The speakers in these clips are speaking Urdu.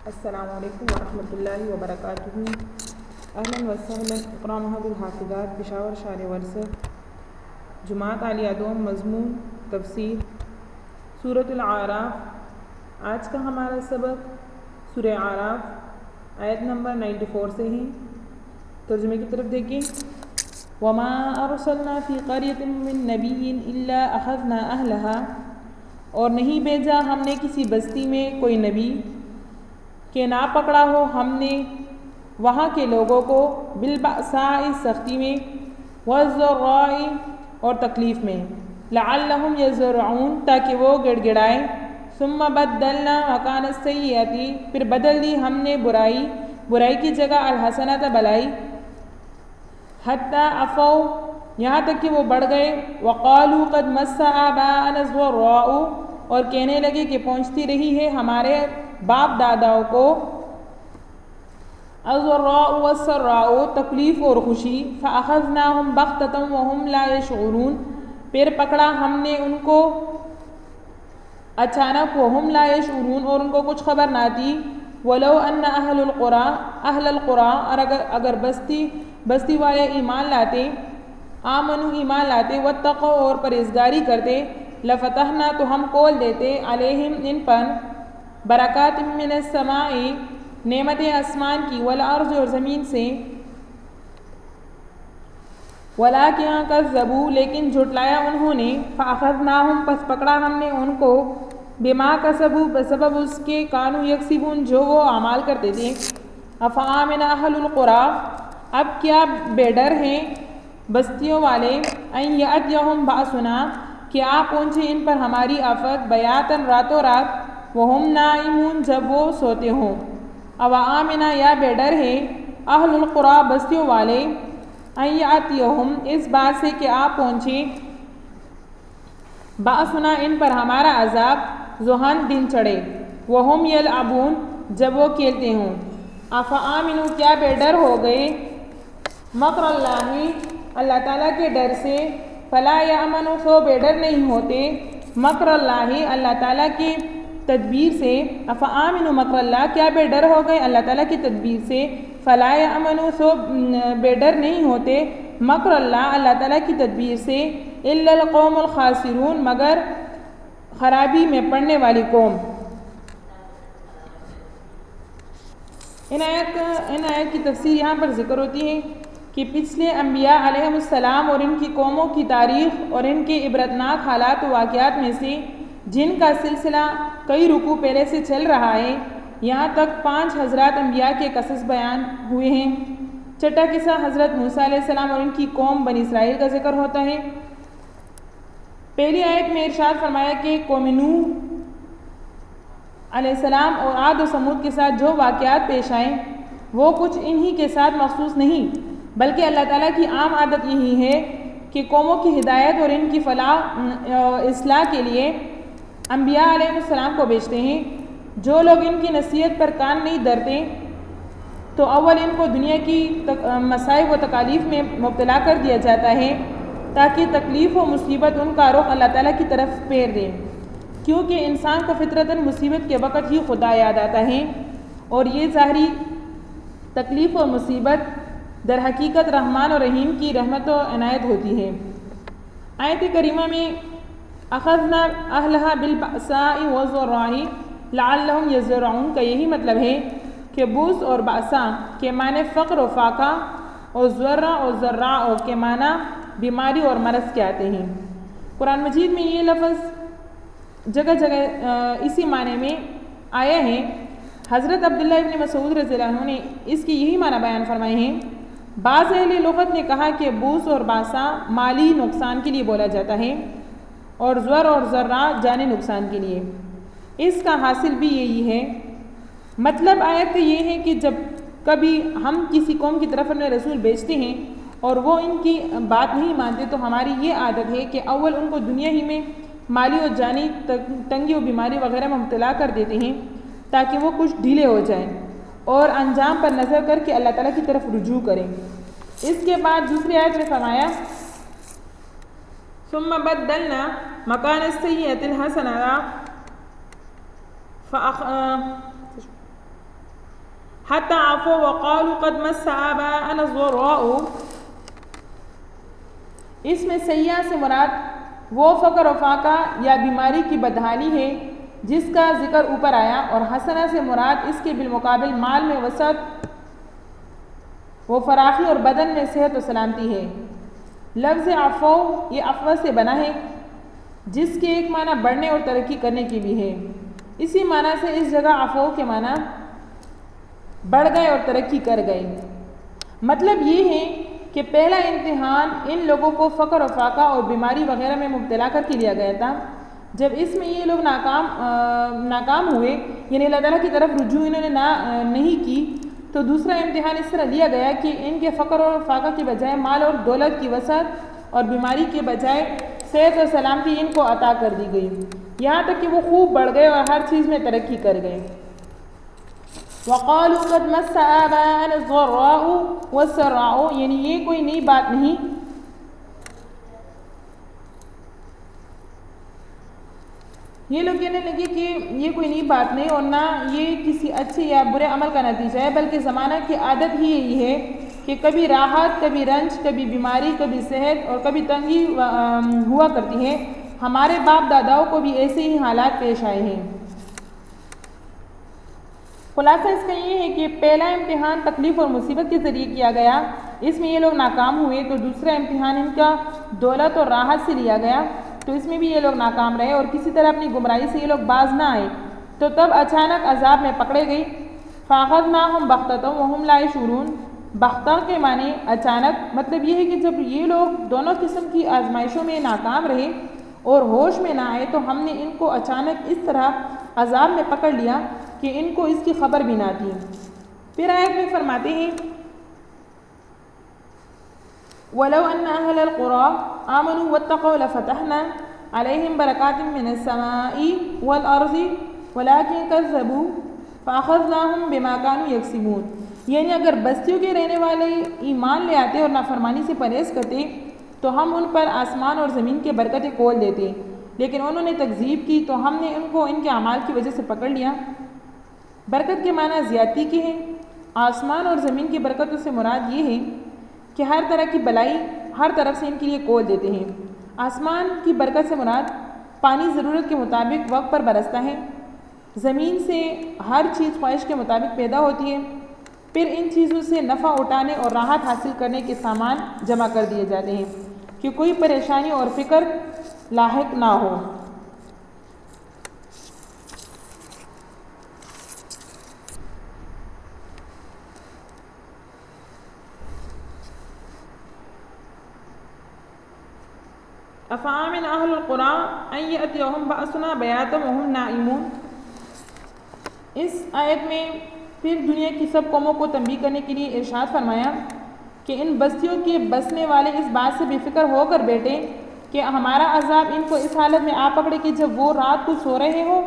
السلام علیکم ورحمۃ اللہ وبرکاتہ۔ اہلا وسہلا اقرا محب الحافظات پشاور شان ورثہ جماعت عالیہ دوم مضمون تفسیر سورۃ الاعراف۔ آج کا ہمارا سبق سورہ اعراف آیت نمبر 94 سے ہے۔ ترجمے کی طرف دیکھیں۔ وما ارسلنا فی قریۃ من نبی الا اخذنا اہلها، اور نہیں بھیجا ہم نے کسی بستی میں کوئی نبی کہ نہ پکڑا ہو ہم نے وہاں کے لوگوں کو بالبأساء سختی میں، والضراء اور تکلیف میں، لعلہم یضرعون تاکہ وہ گڑ گڑائیں، ثم بدلنا مکان السیئۃ پھر بدل دی ہم نے برائی کی جگہ الحسنۃ بلائی، حتی عفوا یہاں تک کہ وہ بڑھ گئے، وقالوا قد مس آباءنا الضراء اور کہنے لگے کہ پہنچتی رہی ہے ہمارے باپ داداؤں کو الضراء والسراء تکلیف اور خوشی، فأخذناهم بغتة وهم لا يشعرون پھر پکڑا ہم نے ان کو اچانک، وهم لا يشعرون اور ان کو کچھ خبر نہ تھی، ولو ان اہل القرى اور اگر بستی والے ایمان لاتے، آمنوا ایمان لاتے، واتقوا اور پرہیزگاری کرتے، لفتحنا تو ہم کھول دیتے، علیہم ان پر، برکات من السماء نعمت آسمان کی، والارض اور زمین سے، ولکن کذبوا لیکن جھٹلایا انہوں نے، فاخذناہم پس پکڑا ہم نے ان کو، بما کسبوا بسبب اس کے، کانوا یکسبون جو وہ اعمال کرتے تھے، افآمن اہل القرى اب کیا بے ڈر ہیں بستیوں والے، ان یأتیہم بأسنا کہ آ پہنچے ان پر ہماری آفت، بیاتاً راتوں رات، وہم نائمون جب وہ سوتے ہوں، او آمنا یا بے ڈر ہے اہل القرى بستیوں والے، ان یأتیہم اس بات سے کہ آ پہنچے، بأسنا ان پر ہمارا عذاب، ضحیٰ دن چڑھے، وہم یلعبون جب وہ کھیلتے ہوں، افآمنوا کیا بے ڈر ہو گئے، مکر اللہ تعالیٰ کے ڈر سے، فلا یأمن سو بے ڈر نہیں ہوتے، مکر اللہ تعالیٰ کی تدبیر سے، افآمنوا مکر اللہ کیا بے ڈر ہو گئے اللہ تعالیٰ کی تدبیر سے، فلا یأمن سو بے ڈر نہیں ہوتے، مکر اللہ تعالیٰ کی تدبیر سے، الا القوم الخاسرون مگر خرابی میں پڑنے والی قوم۔ ان آیت کی تفسیر یہاں پر ذکر ہوتی ہے کہ پچھلے انبیاء علیہم السلام اور ان کی قوموں کی تاریخ اور ان کے عبرتناک حالات و واقعات میں سے جن کا سلسلہ کئی رکوع پہلے سے چل رہا ہے، یہاں تک 5 حضرات انبیاء کے قصص بیان ہوئے ہیں۔ چھٹا قصہ حضرت موسیٰ علیہ السلام اور ان کی قوم بنی اسرائیل کا ذکر ہوتا ہے۔ پہلی آیت میں ارشاد فرمایا کہ قوم نوح علیہ السلام اور عاد و ثمود کے ساتھ جو واقعات پیش آئیں وہ کچھ انہی کے ساتھ مخصوص نہیں، بلکہ اللہ تعالیٰ کی عام عادت یہی ہے کہ قوموں کی ہدایت اور ان کی فلاح اصلاح کے لیے انبیاء علیہ السلام کو بھیجتے ہیں۔ جو لوگ ان کی نصیحت پر کان نہیں دھرتے تو اول ان کو دنیا کی مصائب و تکالیف میں مبتلا کر دیا جاتا ہے تاکہ تکلیف و مصیبت ان کا رخ اللہ تعالیٰ کی طرف پھیر دے، کیونکہ انسان کو فطرتاً مصیبت کے وقت ہی خدا یاد آتا ہے، اور یہ ظاہری تکلیف و مصیبت در حقیقت رحمان و رحیم کی رحمت و عنایت ہوتی ہے۔ آیت کریمہ میں اخذنا اہلہا بالبأساء والضراء لعلہم یضرعون کا یہی مطلب ہے کہ بوس اور بأسا کے معنی فقر و فاقہ، اور ضرع اور ضراء کے معنی بیماری اور مرض کے آتے ہیں۔ قرآن مجید میں یہ لفظ جگہ جگہ اسی معنی میں آیا ہے۔ حضرت عبداللہ ابن مسعود رضی اللہ عنہ نے اس کی یہی معنی بیان فرمائے ہیں۔ بعض اہل لغت نے کہا کہ بوس اور باسا مالی نقصان کے لیے بولا جاتا ہے، اور زور اور ذرہ جانی نقصان کے لیے۔ اس کا حاصل بھی یہی ہے۔ مطلب آیت کا یہ ہے کہ جب کبھی ہم کسی قوم کی طرف اپنے رسول بھیجتے ہیں اور وہ ان کی بات نہیں مانتے تو ہماری یہ عادت ہے کہ اول ان کو دنیا ہی میں مالی اور جانی تنگی و بیماری وغیرہ میں مبتلا کر دیتے ہیں تاکہ وہ کچھ ڈھیلے ہو جائیں اور انجام پر نظر کر کے اللہ تعالیٰ کی طرف رجوع کریں۔ اس کے بعد دوسری آیت میں فرمایا ثم بدلنا مکان السیئۃ الحسنۃ حتی عفوا وقالوا قد مس آباءنا الضراء، اس میں سیاح سے مراد وہ فقر و فاقہ یا بیماری کی بدحالی ہے جس کا ذکر اوپر آیا، اور حسنہ سے مراد اس کے بالمقابل مال میں وسعت و فراخی اور بدن میں صحت و سلامتی ہے۔ لفظ عفو یہ عفو سے بنا ہے جس کے ایک معنی بڑھنے اور ترقی کرنے کی بھی ہے، اسی معنی سے اس جگہ عفو کے معنی بڑھ گئے اور ترقی کر گئے۔ مطلب یہ ہے کہ پہلا امتحان ان لوگوں کو فقر و فاقہ اور بیماری وغیرہ میں مبتلا کر کے لیا گیا تھا، جب اس میں یہ لوگ ناکام ہوئے، یعنی اللہ تعالیٰ کی طرف رجوع انہوں نے نہیں کی، تو دوسرا امتحان اس طرح لیا گیا کہ ان کے فقر اور فاقہ کی بجائے مال اور دولت کی وسعت اور بیماری کے بجائے صحت و سلامتی ان کو عطا کر دی گئی، یہاں تک کہ وہ خوب بڑھ گئے اور ہر چیز میں ترقی کر گئے۔ وَقَالُوا قَدْ مَسَّ آبَاءَنَا الضَّرَّاءُ وَالسَّرَّاءُ، یعنی یہ کوئی نئی بات نہیں، یہ لوگ کہنے لگے کہ یہ کوئی نئی بات نہیں اور نہ یہ کسی اچھے یا برے عمل کا نتیجہ ہے، بلکہ زمانہ کی عادت ہی یہی ہے کہ کبھی راحت، کبھی رنج، کبھی بیماری، کبھی صحت اور کبھی تنگی ہوا کرتی ہے۔ ہمارے باپ داداؤں کو بھی ایسے ہی حالات پیش آئے ہیں۔ خلاصہ اس کا یہ ہے کہ پہلا امتحان تکلیف اور مصیبت کے ذریعے کیا گیا، اس میں یہ لوگ ناکام ہوئے، تو دوسرا امتحان ان کا دولت اور راحت سے لیا گیا، تو اس میں بھی یہ لوگ ناکام رہے اور کسی طرح اپنی گمراہی سے یہ لوگ باز نہ آئے، تو تب اچانک عذاب میں پکڑے گئی۔ فَأَخَذْنَاهُمْ بَغْتَةً وَهُمْ لَا يَشْعُرُونَ، بغتہ کے معنی اچانک، مطلب یہ ہے کہ جب یہ لوگ دونوں قسم کی آزمائشوں میں ناکام رہے اور ہوش میں نہ آئے، تو ہم نے ان کو اچانک اس طرح عذاب میں پکڑ لیا کہ ان کو اس کی خبر بھی نہ تھی۔ پھر آیت میں فرماتے ہیں وَلَوْ أَنَّ أَهْلَ الْقُرَىٰ آمَنُوا وَاتَّقَوْا لَفَتَحْنَا عَلَيْهِمْ بَرَكَاتٍ مِّنَ السَّمَاءِ وَالْأَرْضِ وَلَٰكِن كَذَّبُوا فَأَخَذْنَاهُمْ بِمَا كَانُوا يَكْسِبُونَ، یعنی اگر بستیوں کے رہنے والے ایمان لے آتے اور نافرمانی سے پرہیز کرتے تو ہم ان پر آسمان اور زمین کے برکتیں کھول دیتے، لیکن انہوں نے تکذیب کی تو ہم نے ان کو ان کے اعمال کی وجہ سے پکڑ لیا۔ برکت کے معنی زیادتی کے ہیں۔ آسمان اور زمین کی برکتوں سے مراد یہ ہے کہ ہر طرح کی بلائی ہر طرف سے ان کے لیے کھول دیتے ہیں۔ آسمان کی برکت سے مراد پانی ضرورت کے مطابق وقت پر برستا ہے، زمین سے ہر چیز خواہش کے مطابق پیدا ہوتی ہے، پھر ان چیزوں سے نفع اٹھانے اور راحت حاصل کرنے کے سامان جمع کر دیے جاتے ہیں کہ کوئی پریشانی اور فکر لاحق نہ ہو۔ أَفَآمِنَ أَهْلُ الْقُرَىٰ أَن يَأْتِيَهُمْ بَأْسُنَا بَيَاتًا وَهُمْ نَائِمُونَ، اس آیت میں پھر دنیا کی سب قوموں کو تنبیہ کرنے کے لیے ارشاد فرمایا کہ ان بستیوں کے بسنے والے اس بات سے بے فکر ہو کر بیٹھے کہ ہمارا عذاب ان کو اس حالت میں آ پکڑے کہ جب وہ رات کو سو رہے ہو،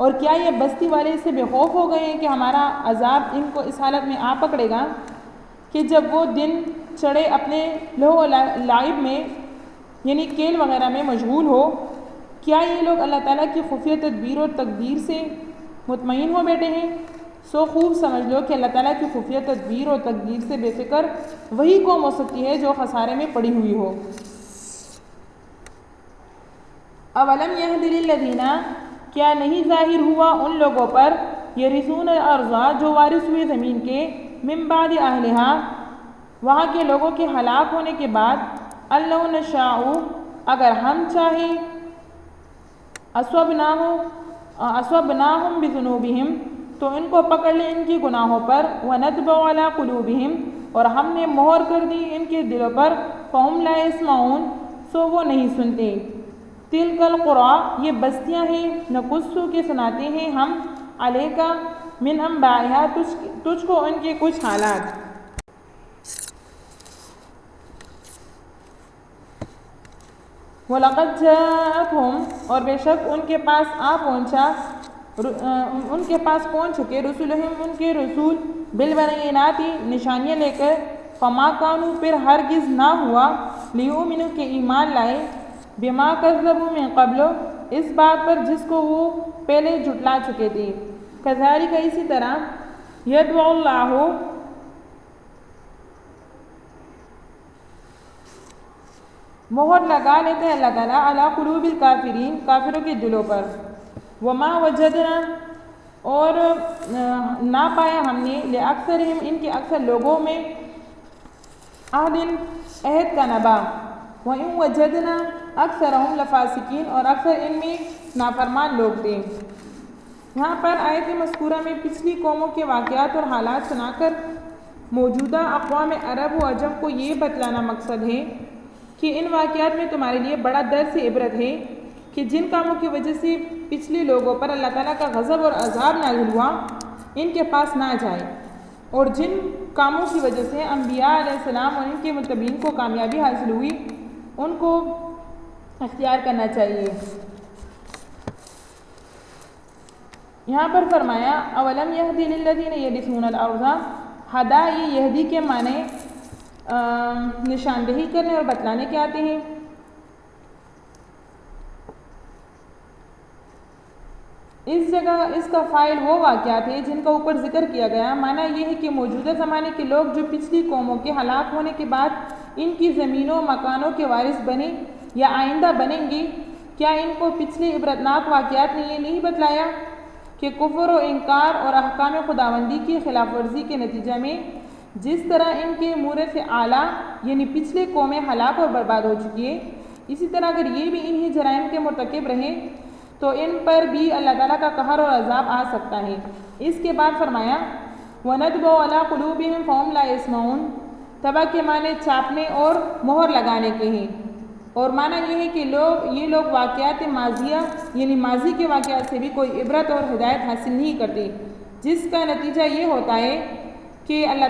اور کیا یہ بستی والے اس سے بے خوف ہو گئے ہیں کہ ہمارا عذاب ان کو اس حالت میں آ پکڑے گا کہ جب وہ دن چڑھے اپنے لہو و لعب میں، یعنی کھیل وغیرہ میں مشغول ہو۔ کیا یہ لوگ اللہ تعالیٰ کی خفیہ تدبیر اور تقدیر سے مطمئن ہو بیٹھے ہیں؟ سو خوب سمجھ لو کہ اللہ تعالیٰ کی خفیہ تدبیر اور تقدیر سے بے فکر وہی قوم ہو سکتی ہے جو خسارے میں پڑی ہوئی ہو۔ اولم یہد للذین، کیا نہیں ظاہر ہوا ان لوگوں پر یرثون الارض، جو وارث ہوئے زمین کے، من بعد اہلہا، وہاں کے لوگوں کے ہلاک ہونے کے بعد، ان لو نشاء، اگر ہم چاہیں، اصوبناہم بذنوبہم، تو ان کو پکڑ لیں ان کے گناہوں پر، ونطبع علی قلوبہم، اور ہم نے مہر کر دی ان کے دلوں پر، فہم لا یسمعون، سو وہ نہیں سنتے۔ تلک القری، یہ بستیاں ہیں، نقص کے سناتے ہیں ہم، علیک من انبائہا، تجھ کو ان کے کچھ حالات۔ وَلَقَدْ جَاءَتْهُمْ، اور بے شک ان کے پاس پہنچ چکے، رسولہم، ان کے رسول، بالبینات، نشانیاں لے کر، فما کانوا، پھر ہرگز نہ ہوا، لیؤمنوا، کہ ایمان لائے، بما کذبوا من قبل، اس بات پر جس کو وہ پہلے جھٹلا چکے تھے، کذالک، اسی طرح، یدعو اللہ مہر لگا لیتے ہیں اللہ تعالیٰ علی قلوب الکافرین کافروں کے دلوں پر، وما وجدنا اور نہ پایا ہم نے لأکثرہم ان کے اکثر لوگوں میں عہد کا نبا، وَإِن وجدنا اکثرہم لفاسقین اور اکثر ان میں نافرمان لوگ تھے۔ یہاں پر آیت مذکورہ میں پچھلی قوموں کے واقعات اور حالات سنا کر موجودہ اقوام عرب و عجم کو یہ بتلانا مقصد ہے کہ ان واقعات میں تمہارے لیے بڑا درس عبرت ہے کہ جن کاموں کی وجہ سے پچھلے لوگوں پر اللہ تعالیٰ کا غضب اور عذاب نازل ہوا ان کے پاس نہ جائے، اور جن کاموں کی وجہ سے انبیاء علیہ السلام اور ان کے متبعین کو کامیابی حاصل ہوئی ان کو اختیار کرنا چاہیے۔ یہاں پر فرمایا اولم یہدی للذین یرثون الارض، ہدا یہ یہدی کے معنی نشاندہی کرنے اور بتلانے کے آتے ہیں۔ اس جگہ اس کا فاعل وہ واقعات ہے جن کا اوپر ذکر کیا گیا۔ معنی یہ ہے کہ موجودہ زمانے کے لوگ جو پچھلی قوموں کے ہلاک ہونے کے بعد ان کی زمینوں مکانوں کے وارث بنے یا آئندہ بنیں گے، کیا ان کو پچھلے عبرتناک واقعات نے یہ نہیں بتلایا کہ کفر و انکار اور احکام خداوندی کی خلاف ورزی کے نتیجہ میں جس طرح ان کے مورث اعلیٰ یعنی پچھلے قومیں ہلاک اور برباد ہو چکی ہے، اسی طرح اگر یہ بھی انہی جرائم کے مرتکب رہیں تو ان پر بھی اللہ تعالیٰ کا قہر اور عذاب آ سکتا ہے۔ اس کے بعد فرمایا وَنَطْبَعُ عَلَىٰ قُلُوبِهِمْ فَهُمْ لَا يَسْمَعُونَ، طبع کے معنی چاپنے اور مہر لگانے کے ہیں، اور معنی یہ ہے کہ یہ لوگ واقعات ماضیہ یعنی ماضی کے واقعات سے بھی کوئی عبرت اور ہدایت حاصل نہیں کرتے، جس کا نتیجہ یہ ہوتا ہے کہ اللہ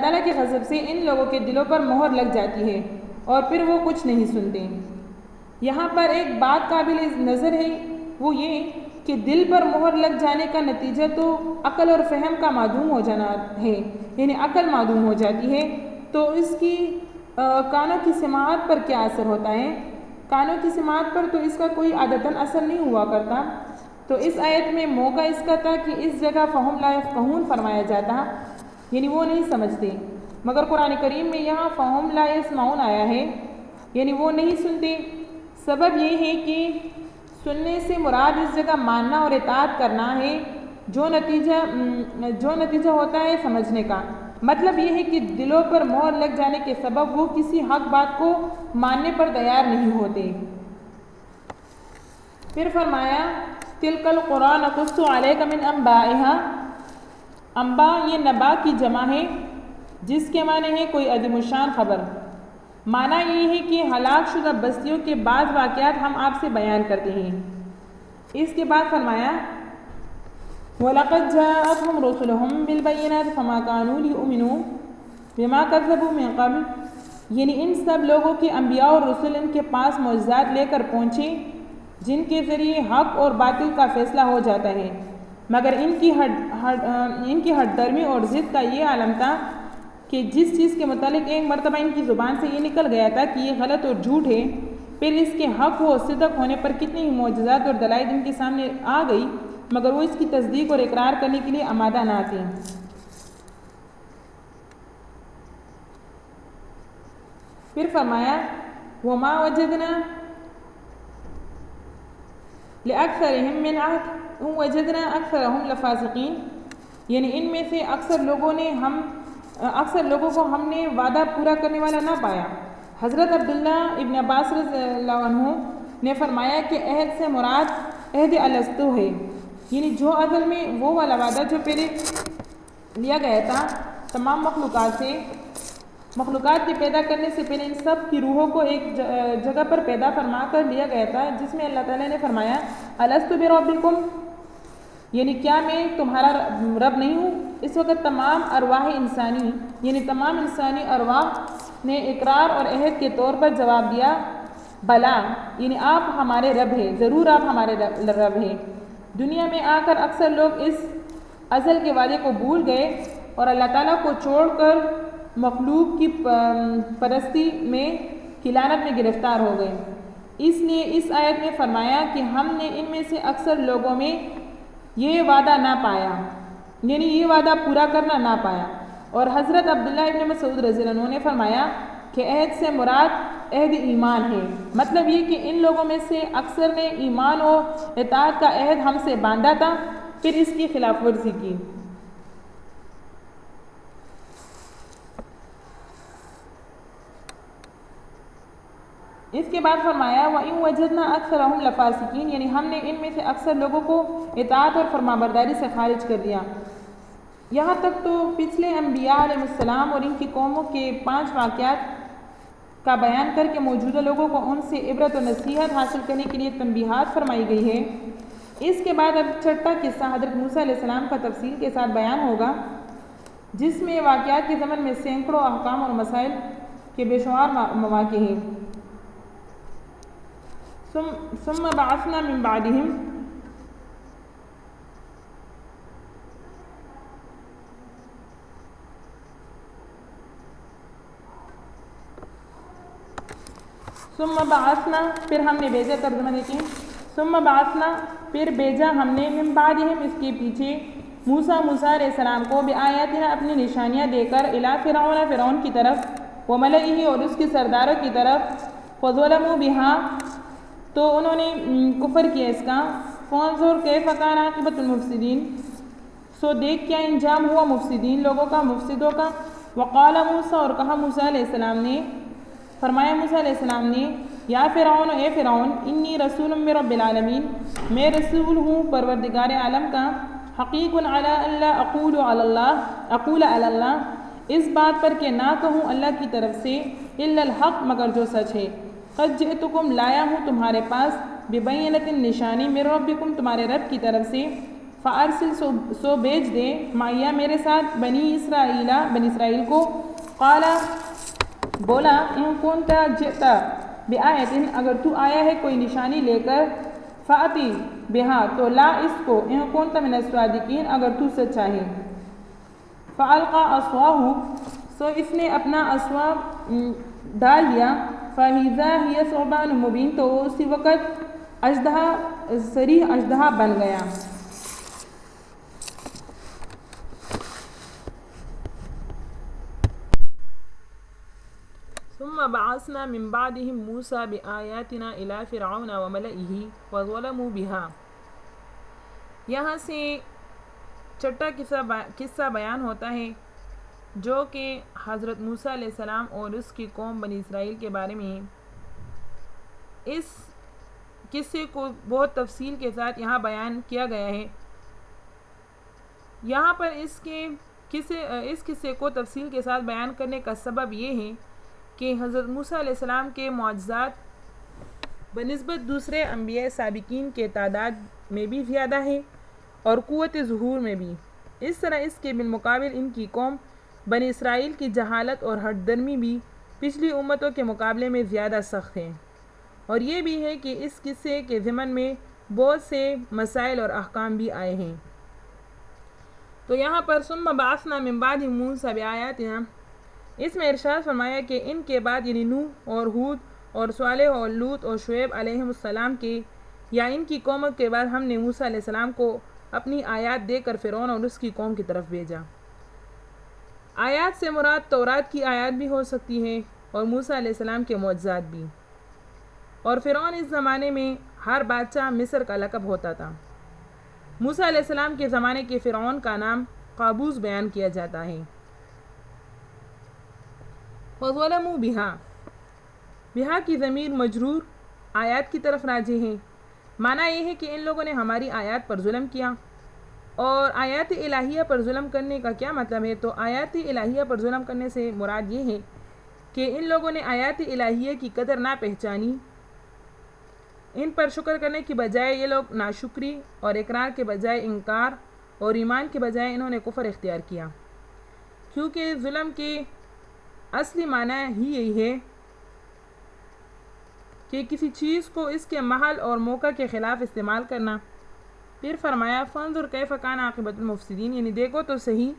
تعالیٰ کے غضب سے ان لوگوں کے دلوں پر مہر لگ جاتی ہے اور پھر وہ کچھ نہیں سنتے۔ یہاں پر ایک بات قابل نظر ہے، وہ یہ کہ دل پر مہر لگ جانے کا نتیجہ تو عقل اور فہم کا معدوم ہو جانا ہے، یعنی عقل معدوم ہو جاتی ہے، تو اس کی کانوں کی سماعت پر کیا اثر ہوتا ہے؟ کانوں کی سماعت پر تو اس کا کوئی عادتاً اثر نہیں ہوا کرتا۔ تو اس آیت میں موقع اس کا تھا کہ اس جگہ فہم لا یفقہون فرمایا جاتا، یعنی وہ نہیں سمجھتے، مگر قرآن کریم میں یہاں فہم لا یسمعون آیا ہے، یعنی وہ نہیں سنتے۔ سبب یہ ہے کہ سننے سے مراد اس جگہ ماننا اور اطاعت کرنا ہے، جو نتیجہ ہوتا ہے سمجھنے کا۔ مطلب یہ ہے کہ دلوں پر مہر لگ جانے کے سبب وہ کسی حق بات کو ماننے پر تیار نہیں ہوتے۔ پھر فرمایا تِلْكَ الْقُرَىٰ نَقُصُّ عَلَيْكَ مِنْ أَنْبَائِهَا، انباء یہ نبا کی جمع ہے جس کے معنی ہے کوئی عظیم الشان خبر۔ معنی یہ ہے کہ ہلاک شدہ بستیوں کے بعض واقعات ہم آپ سے بیان کرتے ہیں۔ اس کے بعد فرمایا وَلَقَدْ جَاءَتْهُمْ رُسُلُهُمْ بِالْبَيِّنَاتِ فَمَا كَانُوا لِيُؤْمِنُوا بِمَا كَذَّبُوا مِنْ قَبْلُ، یعنی ان سب لوگوں کے انبیاء اور رسول ان کے پاس معجزات لے کر پہنچے جن کے ذریعے حق اور باطل کا فیصلہ ہو جاتا ہے، مگر ان کی ہٹ درمی اور ضد کا یہ عالم تھا کہ جس چیز کے متعلق ایک مرتبہ ان کی زبان سے یہ نکل گیا تھا کہ یہ غلط اور جھوٹ ہے، پھر اس کے حق و صدق ہونے پر کتنی ہی معجزات اور دلائل ان کے سامنے آ گئی، مگر وہ اس کی تصدیق اور اقرار کرنے کے لیے آمادہ نہ تھے۔ پھر فرمایا وَمَا وَجَدْنَا لِأَكْثَرِهِمْ مِنْ عَهْدٍ إِنْ وَجَدْنَا أَكْثَرَهُمْ لَفَاسِقِينَ، یعنی ان میں سے اکثر لوگوں کو ہم نے وعدہ پورا کرنے والا نہ پایا۔ حضرت عبداللہ ابن عباس رضی اللہ عنہ نے فرمایا کہ عہد سے مراد عہد الستو ہے، یعنی جو اصل میں وہ والا وعدہ جو پہلے لیا گیا تھا تمام مخلوقات کے پیدا کرنے سے پہلے ان سب کی روحوں کو ایک جگہ پر پیدا فرما کر لیا گیا تھا، جس میں اللہ تعالیٰ نے فرمایا الستو بربکم، یعنی کیا میں تمہارا رب نہیں ہوں؟ اس وقت تمام ارواح انسانی یعنی تمام انسانی ارواح نے اقرار اور عہد کے طور پر جواب دیا بلا، یعنی آپ ہمارے رب ہیں، ضرور آپ ہمارے رب ہیں۔ دنیا میں آ کر اکثر لوگ اس ازل کے وعدے کو بھول گئے اور اللہ تعالیٰ کو چھوڑ کر مخلوق کی پرستی میں لعنت میں گرفتار ہو گئے۔ اس لیے اس آیت میں فرمایا کہ ہم نے ان میں سے اکثر لوگوں میں یہ وعدہ نہ پایا، یعنی یہ وعدہ پورا کرنا نہ پایا۔ اور حضرت عبداللہ ابن مسعود رضی اللہ عنہ نے فرمایا کہ عہد سے مراد عہد ایمان ہے، مطلب یہ کہ ان لوگوں میں سے اکثر نے ایمان و اطاعت کا عہد ہم سے باندھا تھا، پھر اس کی خلاف ورزی کی۔ اس کے بعد فرمایا وَإِن وَجَدْنَا أَكْثَرَهُمْ لَفَاسِقِينَ، یعنی ہم نے ان میں سے اکثر لوگوں کو اطاعت اور فرمانبرداری سے خارج کر دیا۔ یہاں تک تو پچھلے انبیاء علیہ السلام اور ان کی قوموں کے 5 واقعات کا بیان کر کے موجودہ لوگوں کو ان سے عبرت و نصیحت حاصل کرنے کے لیے تنبیہات فرمائی گئی ہے۔ اس کے بعد اب چھٹا قصہ حضرت موسیٰ علیہ السلام کا تفصیل کے ساتھ بیان ہوگا، جس میں واقعات کے ضمن میں سینکڑوں احکام اور مسائل کے بے شمار مواقع ہیں۔ ثم بعثنا من بعدهم پھر ہم نے بھیجا، ترجمہ دیکھیں، ثم بعثنا پھر بھیجا ہم نے من بعدهم اس کے پیچھے موسیٰ علیہ السلام کو بآیاتنا اپنی نشانیاں دے کر الی فرعون کی طرف وملئہ اور اس کے سرداروں کی طرف فظلموا بها تو انہوں نے کفر کیا اس کا، فانظر کیف کان عاقبۃ المفسدین سو دیکھ کیا انجام ہوا مفسدین لوگوں کا، مفسدوں کا۔ وقال موسیٰ اور کہا موسیٰ علیہ السلام نے، فرمایا موسیٰ علیہ السلام نے، یا فرعون اے فرعون انی رسول من رب العالمین میں رسول ہوں پروردگار عالم کا، حقیق علی اللہ اقول علی اللہ اس بات پر کہ نہ کہوں اللہ کی طرف سے الا الحق مگر جو سچ ہے، قد جئتکم لایا ہوں تمہارے پاس ببینۃ نشانی من ربکم تمہارے رب کی طرف سے، فارسل سو بھیج دے معیہ میرے ساتھ بنی اسرائیل کو، قال بولا ان کنت جئت بآیت اگر تو آیا ہے کوئی نشانی لے کر، فاتی بہا تو لا اس کو، ان کنت من الصادقین اگر تو سچا ہے۔ فالقى عصاه سو اس نے اپنا عصا ڈال دیا، فاذا هي ثعبان مبین تو اسی وقت اژدہا صریح اژدہا بن گیا۔ ثم بعثنا من بعدهم موسى بآیاتنا الى فرعون وملئه فظلموا بها۔ یہاں سے چھٹا قصہ بیان ہوتا ہے جو کہ حضرت موسیٰ علیہ السلام اور اس کی قوم بنی اسرائیل کے بارے میں ہے۔ اس قصے کو بہت تفصیل کے ساتھ یہاں بیان کیا گیا ہے۔ یہاں پر اس قصے کو تفصیل کے ساتھ بیان کرنے کا سبب یہ ہے کہ حضرت موسیٰ علیہ السلام کے معجزات بنسبت دوسرے انبیاء سابقین کے تعداد میں بھی زیادہ ہے اور قوت ظہور میں بھی۔ اس طرح اس کے بالمقابل ان کی قوم بنی اسرائیل کی جہالت اور ہٹ درمی بھی پچھلی امتوں کے مقابلے میں زیادہ سخت ہے، اور یہ بھی ہے کہ اس قصے کے ضمن میں بہت سے مسائل اور احکام بھی آئے ہیں۔ تو یہاں پر ثم بعثنا من بعد موسیٰ بآیاتنا اس میں ارشاد فرمایا کہ ان کے بعد یعنی نوح اور ہود اور صالح اور لوط اور شعیب علیہ السلام کے یا ان کی قوموں کے بعد ہم نے موسیٰ علیہ السلام کو اپنی آیات دے کر فرعون اور اس کی قوم کی طرف بھیجا۔ آیات سے مراد تورات کی آیات بھی ہو سکتی ہے اور موسیٰ علیہ السلام کے معجزات بھی۔ اور فرعون اس زمانے میں ہر بادشاہ مصر کا لقب ہوتا تھا۔ موسیٰ علیہ السلام کے زمانے کے فرعون کا نام قابوس بیان کیا جاتا ہے۔ فظلموا بہا کی ضمیر مجرور آیات کی طرف راجع ہے۔ معنی یہ ہے کہ ان لوگوں نے ہماری آیات پر ظلم کیا۔ اور آیات الہیہ پر ظلم کرنے کا کیا مطلب ہے؟ تو آیات الہیہ پر ظلم کرنے سے مراد یہ ہے کہ ان لوگوں نے آیات الہیہ کی قدر نہ پہچانی، ان پر شکر کرنے کی بجائے یہ لوگ ناشکری اور اقرار کے بجائے انکار اور ایمان کے بجائے انہوں نے کفر اختیار کیا، کیونکہ ظلم کے اصلی معنی ہی یہی ہے کہ کسی چیز کو اس کے محل اور موقع کے خلاف استعمال کرنا۔ پھر فرمایا فانظر کیف کان عاقبۃ المفسدین، یعنی دیکھو تو صحیح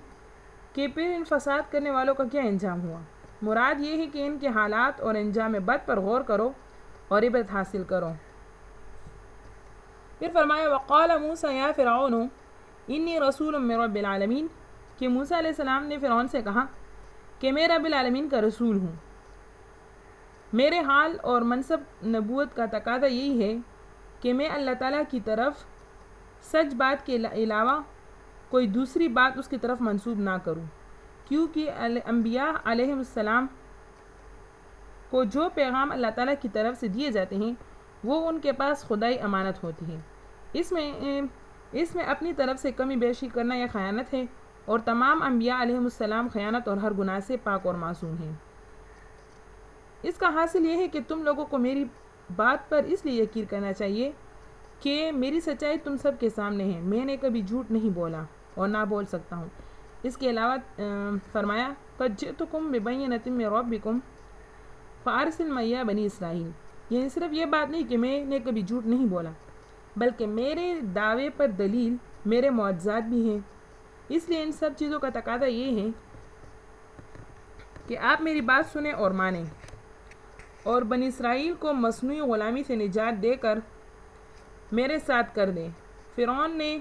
کہ پھر ان فساد کرنے والوں کا کیا انجام ہوا۔ مراد یہ ہے کہ ان کے حالات اور انجام بد پر غور کرو اور عبرت حاصل کرو۔ پھر فرمایا وقال موسیٰ یا فرعون انی رسول من رب العالمین کہ موسیٰ علیہ السلام نے فرعون سے کہا کہ میں رب العالمین کا رسول ہوں. میرے حال اور منصب نبوت کا تقاضا یہی ہے کہ میں اللہ تعالیٰ کی طرف سچ بات کے علاوہ کوئی دوسری بات اس کی طرف منسوب نہ کروں، کیونکہ انبیاء علیہ السلام کو جو پیغام اللہ تعالیٰ کی طرف سے دیے جاتے ہیں وہ ان کے پاس خدائی امانت ہوتی ہے. اس میں اپنی طرف سے کمی بیشی کرنا یا خیانت ہے، اور تمام انبیاء علیہ السلام خیانت اور ہر گناہ سے پاک اور معصوم ہیں. اس کا حاصل یہ ہے کہ تم لوگوں کو میری بات پر اس لیے یقین کرنا چاہیے کہ میری سچائی تم سب کے سامنے ہے. میں نے کبھی جھوٹ نہیں بولا اور نہ بول سکتا ہوں. اس کے علاوہ فرمایا قد جئتکم ببینۃ من ربکم فارسل معی بنی اسرائیل. یعنی صرف یہ بات نہیں کہ میں نے کبھی جھوٹ نہیں بولا، بلکہ میرے دعوے پر دلیل میرے معجزات بھی ہیں. اس لیے ان سب چیزوں کا تقاضا یہ ہے کہ آپ میری بات سنیں اور مانیں، اور بنی اسرائیل کو مصنوعی غلامی سے نجات دے کر میرے ساتھ کر دیں. فرعون نے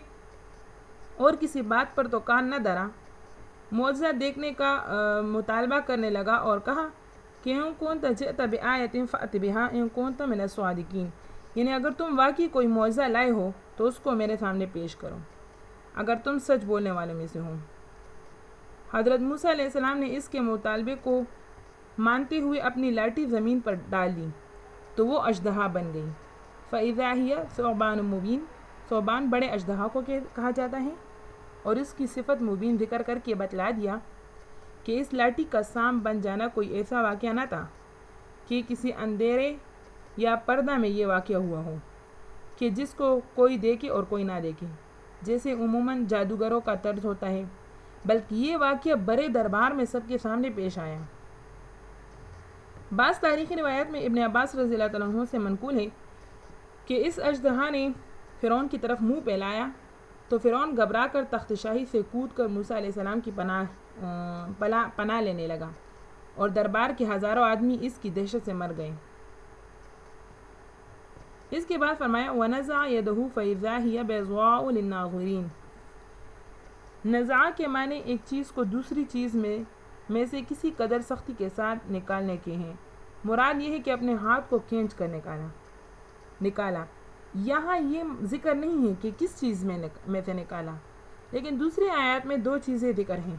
اور کسی بات پر تو کان نہ دھرا، معجزہ دیکھنے کا مطالبہ کرنے لگا اور کہا کہ ان كنت جئت بآیۃ فأت بہا ان كنت من الصادقین. یعنی اگر تم واقعی کوئی معجزہ لائے ہو تو اس کو میرے سامنے پیش کرو اگر تم سچ بولنے والے میں سے ہو. حضرت موسیٰ علیہ السلام نے اس کے مطالبے کو مانتے ہوئے اپنی لاٹھی زمین پر ڈال دی تو وہ اژدہا بن گئی. فإذا هي ثعبان مبین. ثعبان بڑے اژدہا کو کہا جاتا ہے، اور اس کی صفت مبین ذکر کر کے بتلا دیا کہ اس لاٹھی کا سام بن جانا کوئی ایسا واقعہ نہ تھا کہ کسی اندھیرے یا پردہ میں یہ واقعہ ہوا ہو کہ جس کو کوئی دیکھے اور کوئی نہ دیکھے، جیسے عموماً جادوگروں کا طرز ہوتا ہے، بلکہ یہ واقعہ بڑے دربار میں سب کے سامنے پیش آیا. بعض تاریخی روایات میں ابن عباس رضی اللہ تعالیٰ عنہ سے منقول ہے کہ اس اژدہا نے فرعون کی طرف منہ پھیلایا تو فرعون گھبرا کر تخت شاہی سے کود کر موسیٰ علیہ السلام کی پناہ لینے لگا، اور دربار کے ہزاروں آدمی اس کی دہشت سے مر گئے. اس کے بعد فرمایا وَنَزَعَ يَدَهُ فَإِذَا هِيَ بَيْضَاءُ لِلنَّاظِرِينَ. نزع کے معنی ایک چیز کو دوسری چیز میں سے کسی قدر سختی کے ساتھ نکالنے کے ہیں. مراد یہ ہے کہ اپنے ہاتھ کو کھینچ کر نکالا. یہاں یہ ذکر نہیں ہے کہ کس چیز میں سے نکالا، لیکن دوسری آیات میں دو چیزیں ذکر ہیں.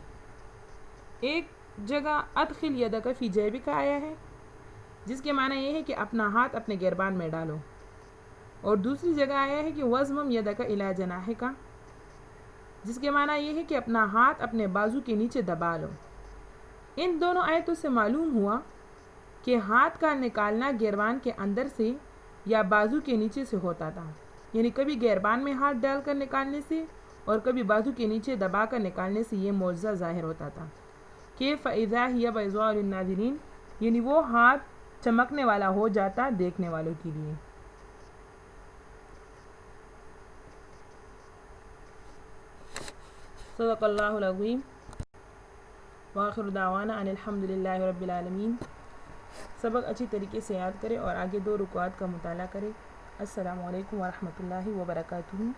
ایک جگہ ادخل یدک فی جیبک آیا ہے جس کے معنی یہ ہے کہ اپنا ہاتھ اپنے گریبان میں ڈالو، اور دوسری جگہ آیا ہے کہ وضمم یدک الی جناحک جس کے معنی یہ ہے کہ اپنا ہاتھ اپنے بازو کے نیچے دبا لو. ان دونوں آیتوں سے معلوم ہوا کہ ہاتھ کا نکالنا گریبان کے اندر سے یا بازو کے نیچے سے ہوتا تھا، یعنی کبھی گریبان میں ہاتھ ڈال کر نکالنے سے اور کبھی بازو کے نیچے دبا کر نکالنے سے یہ معجزہ ظاہر ہوتا تھا کہ فَإِذَا هِيَ بَيْضَاءُ لِلنَّاظِرِينَ، یعنی وہ ہاتھ چمکنے والا ہو جاتا دیکھنے والوں کے لیے. صدق اللہ العظیم. وآخر دعوانا ان الحمدللہ رب العالمین. سبق اچھی طریقے سے یاد کرے اور آگے 2 رکوعات کا مطالعہ کرے. السلام علیکم ورحمۃ اللہ وبرکاتہ.